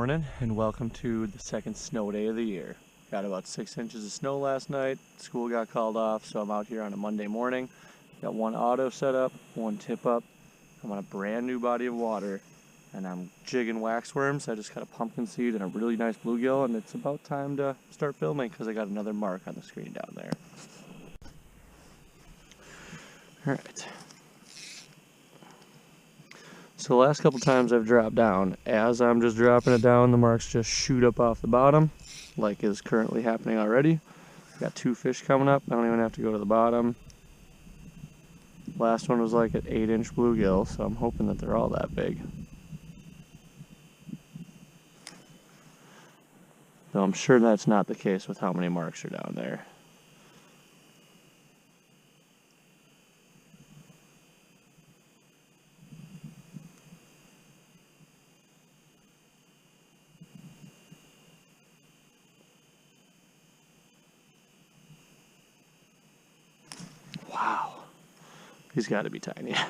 morning and welcome to the second snow day of the year. Got about 6 inches of snow last night. School got called off, so I'm out here on a Monday morning. Got one auto set up, one tip up. I'm on a brand new body of water and I'm jigging waxworms. I just got a pumpkin seed and a really nice bluegill, and it's about time to start filming because I got another mark on the screen down there. Alright. So the last couple times I've dropped down, as I'm just dropping it down, the marks just shoot up off the bottom, like is currently happening already. Got 2 fish coming up. I don't even have to go to the bottom. Last one was like an 8-inch bluegill, so I'm hoping that they're all that big. Though I'm sure that's not the case with how many marks are down there. Wow, he's got to be tiny. I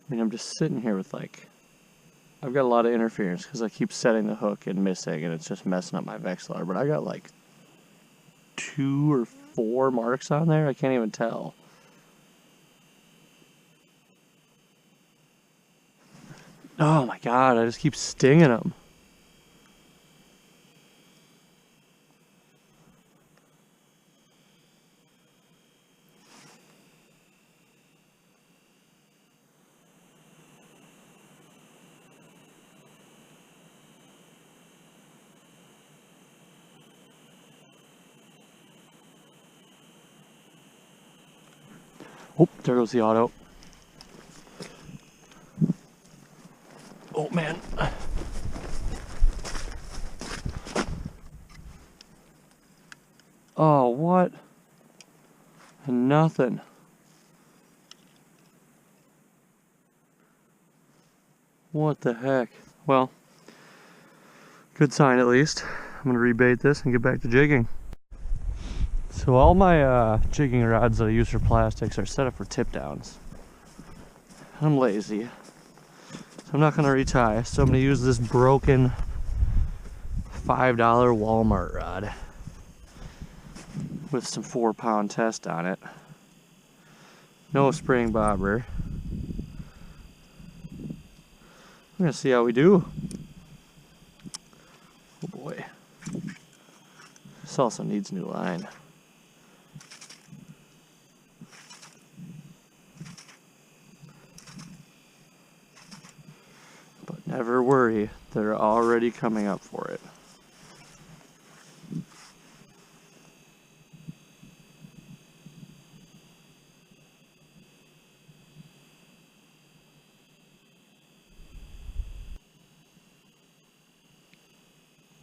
mean, I'm just sitting here with I've got a lot of interference because I keep setting the hook and missing, and it's just messing up my Vexilar. But I got like 2 or 4 marks on there. I can't even tell. Oh my god, I just keep stinging them. Oh, there goes the auto. Oh man. Oh, what? Nothing. What the heck? Well, good sign at least. I'm gonna rebait this and get back to jigging. So all my jigging rods that I use for plastics are set up for tip downs. I'm lazy, so I'm not gonna retie. So I'm gonna use this broken $5 Walmart rod with some 4-pound test on it. No spring bobber. We're gonna see how we do. Oh boy. This also needs new line. But never worry, they're already coming up for it.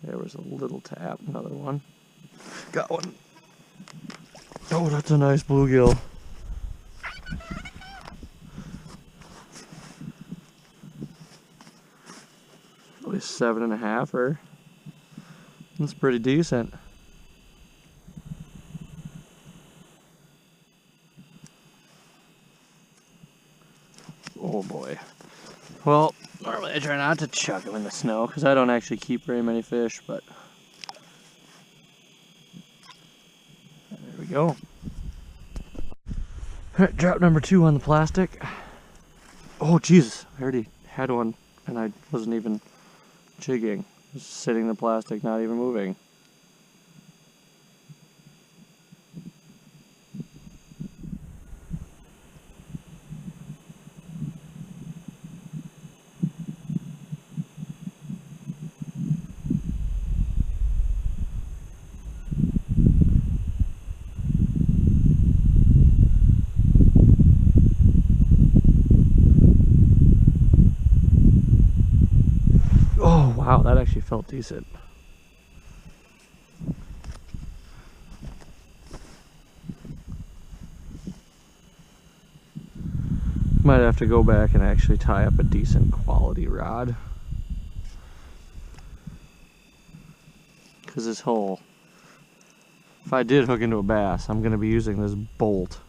There was a little tap, another one. Got one. Oh, that's a nice bluegill. At least 7.5, that's pretty decent. Oh boy. Well, normally I try not to chuck them in the snow because I don't actually keep very many fish, but there we go. Alright, drop number 2 on the plastic. Oh Jesus, I already had one and I wasn't even jigging. Just sitting in the plastic, not even moving. Oh wow, that actually felt decent. Might have to go back and actually tie up a decent quality rod. Because this hole, if I did hook into a bass, I'm going to be using this bolt.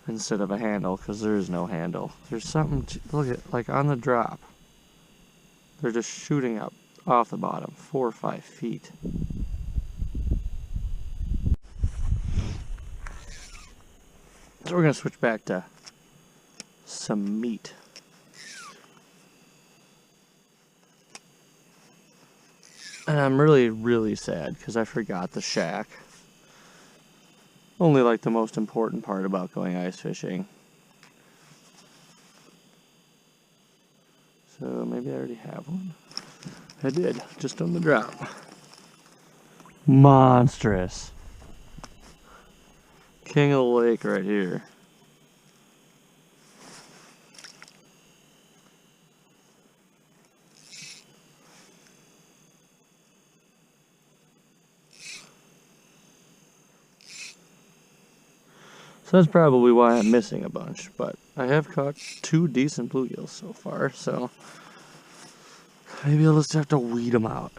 instead of a handle, because there is no handle. There's something, look at, like on the drop. They're just shooting up off the bottom, 4 or 5 feet. So we're gonna switch back to some meat. And I'm really, really sad because I forgot the shack. Only like the most important part about going ice fishing. So maybe I already have one. I did, just on the drop. Monstrous. King of the lake right here. So that's probably why I'm missing a bunch, but I have caught 2 decent bluegills so far, so maybe I'll just have to weed them out.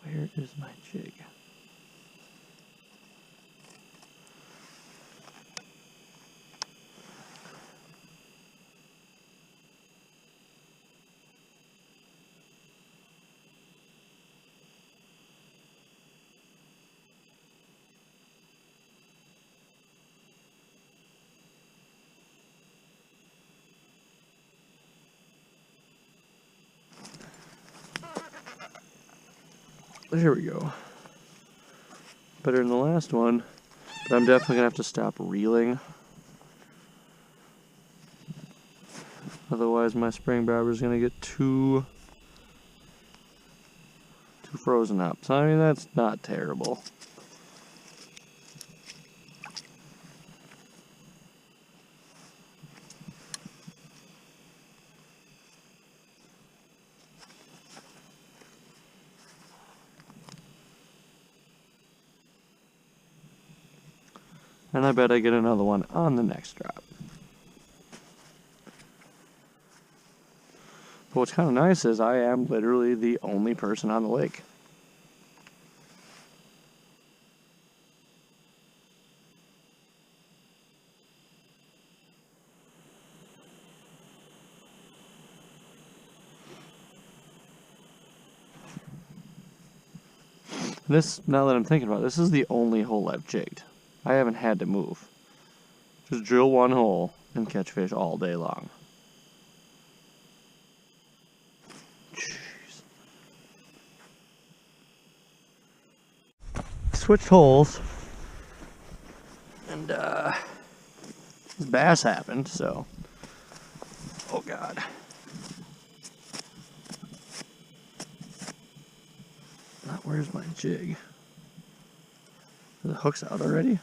Where is my jig? There we go. Better than the last one, but I'm definitely gonna have to stop reeling. Otherwise my spring bobber's gonna get too frozen up. So I mean, that's not terrible. And I bet I get another one on the next drop. But what's kind of nice is I am literally the only person on the lake. This, now that I'm thinking about it, this is the only hole I've jigged. I haven't had to move. Just drill one hole and catch fish all day long. Jeez. Switched holes. And this bass happened, so. Oh God. Now where's my jig? The hook's out already?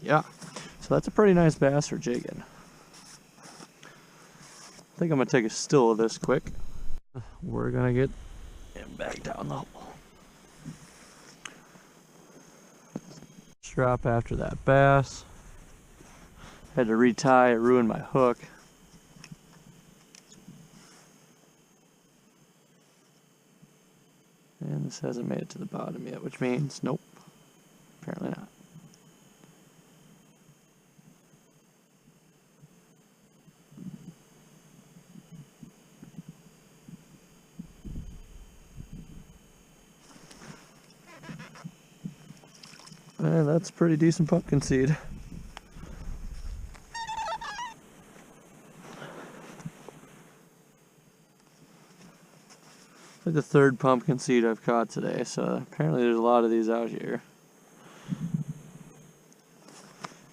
Yeah. So that's a pretty nice bass for jigging. I think I'm gonna take a still of this quick. We're gonna get him back down the hole. Drop after that bass. Had to retie, it ruined my hook. And this hasn't made it to the bottom yet, which means nope, apparently not. And that's pretty decent pumpkin seed. Like the 3rd pumpkin seed I've caught today, so apparently there's a lot of these out here.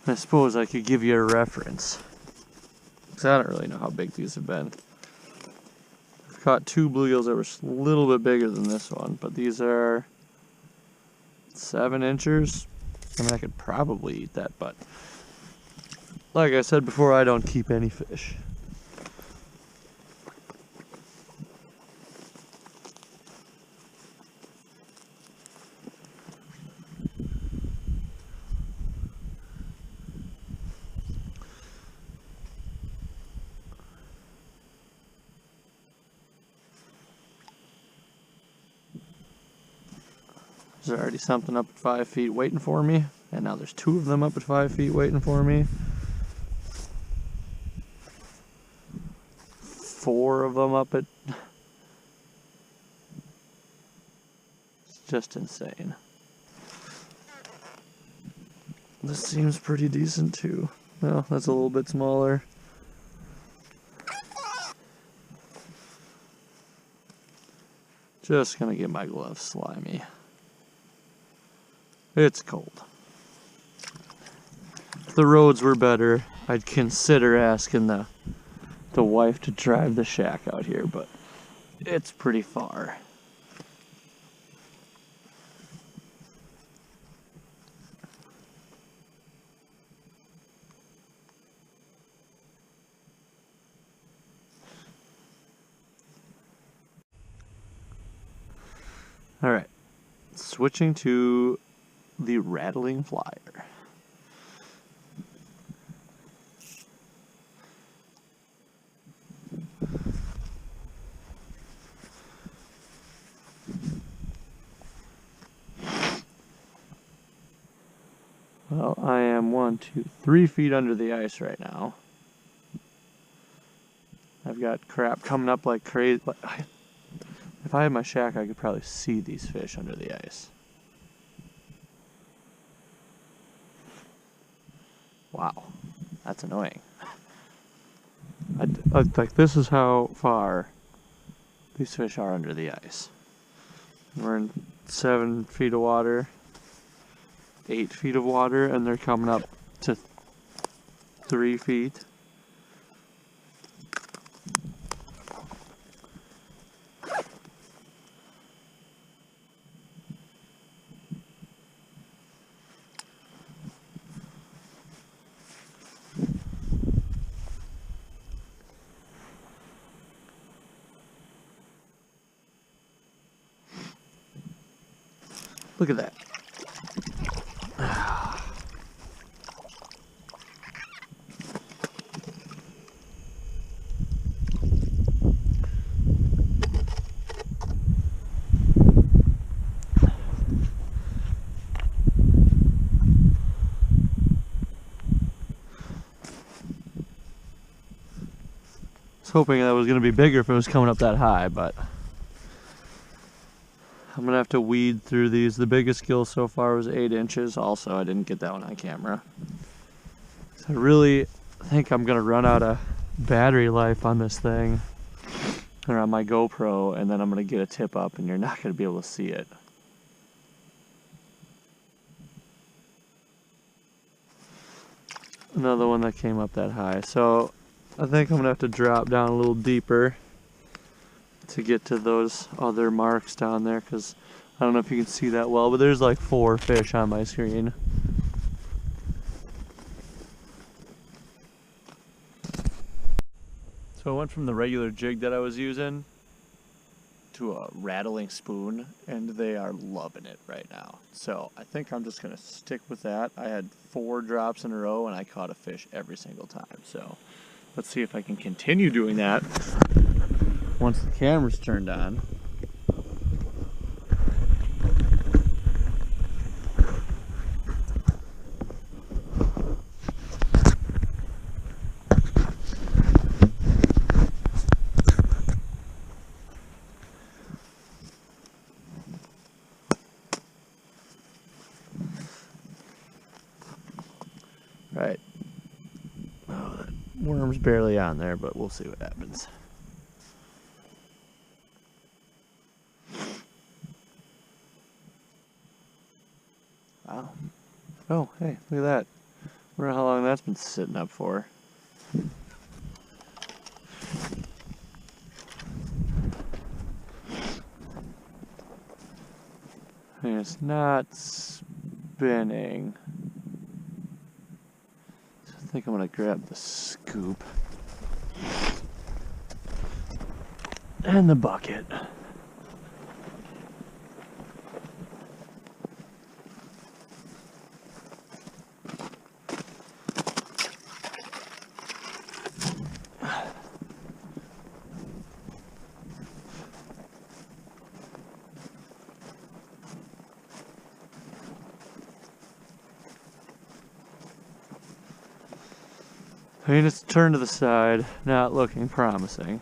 I suppose I could give you a reference, because I don't really know how big these have been. I've caught 2 bluegills that were a little bit bigger than this one, but these are 7 inchers. I mean, I could probably eat that, but like I said before, I don't keep any fish. There's already something up at 5 feet waiting for me, and now there's 2 of them up at 5 feet waiting for me. 4 of them up at... It's just insane. This seems pretty decent too. Well, that's a little bit smaller. Just gonna get my gloves slimy. It's cold. If the roads were better, I'd consider asking the wife to drive the shack out here, but it's pretty far. All right, switching to the rattling flyer. Well, I am 1, 2, 3 feet under the ice right now. I've got crap coming up like crazy. If I had my shack, I could probably see these fish under the ice. Wow, that's annoying. Like, this is how far these fish are under the ice. We're in 7 feet of water, 8 feet of water, and they're coming up to 3 feet. Look at that. I was hoping that was going to be bigger if it was coming up that high, but I'm going to have to weed through these. The biggest gill so far was 8 inches. Also, I didn't get that one on camera. So I really think I'm going to run out of battery life on this thing, or on my GoPro, and then I'm going to get a tip up and you're not going to be able to see it. Another one that came up that high. So I think I'm going to have to drop down a little deeper to get to those other marks down there, because I don't know if you can see that well, but there's like 4 fish on my screen. So I went from the regular jig that I was using to a rattling spoon, and they are loving it right now. So I think I'm just going to stick with that. I had 4 drops in a row and I caught a fish every single time. So let's see if I can continue doing that once the camera's turned on. Right. Oh, that worm's barely on there, but we'll see what happens. Wow. Oh, hey, look at that. I wonder how long that's been sitting up for. And it's not spinning. So I think I'm gonna grab the scoop and the bucket. I mean, it's turned to the side, not looking promising.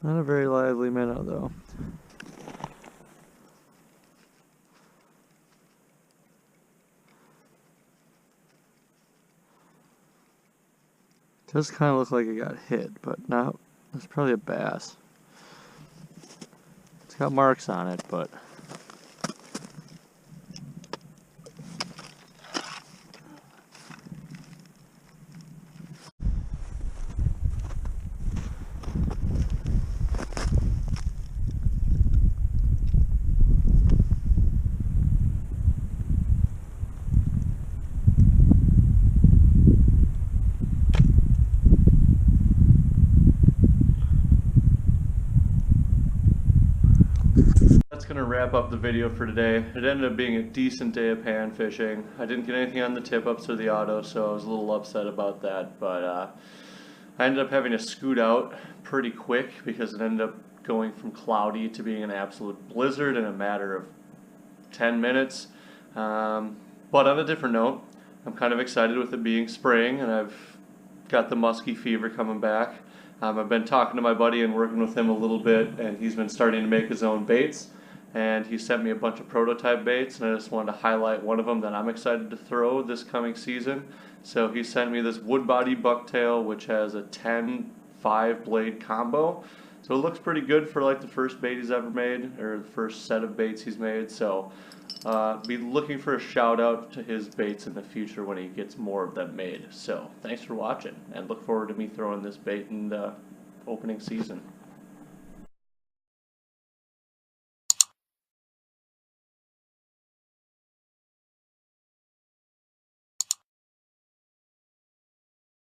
Not a very lively minnow, though. Does kind of look like it got hit, but no, it's probably a bass. It's got marks on it, but that's going to wrap up the video for today. It ended up being a decent day of pan fishing. I didn't get anything on the tip-ups or the auto, so I was a little upset about that, but I ended up having to scoot out pretty quick because it ended up going from cloudy to being an absolute blizzard in a matter of 10 minutes. But on a different note, I'm kind of excited with it being spring, and I've got the musky fever coming back. I've been talking to my buddy and working with him a little bit, and he's been starting to make his own baits. And he sent me a bunch of prototype baits, and I just wanted to highlight one of them that I'm excited to throw this coming season. So he sent me this wood body bucktail, which has a 10-5 blade combo. So it looks pretty good for like the first bait he's ever made, or the first set of baits he's made. So be looking for a shout out to his baits in the future when he gets more of them made. So thanks for watching, and look forward to me throwing this bait in the opening season.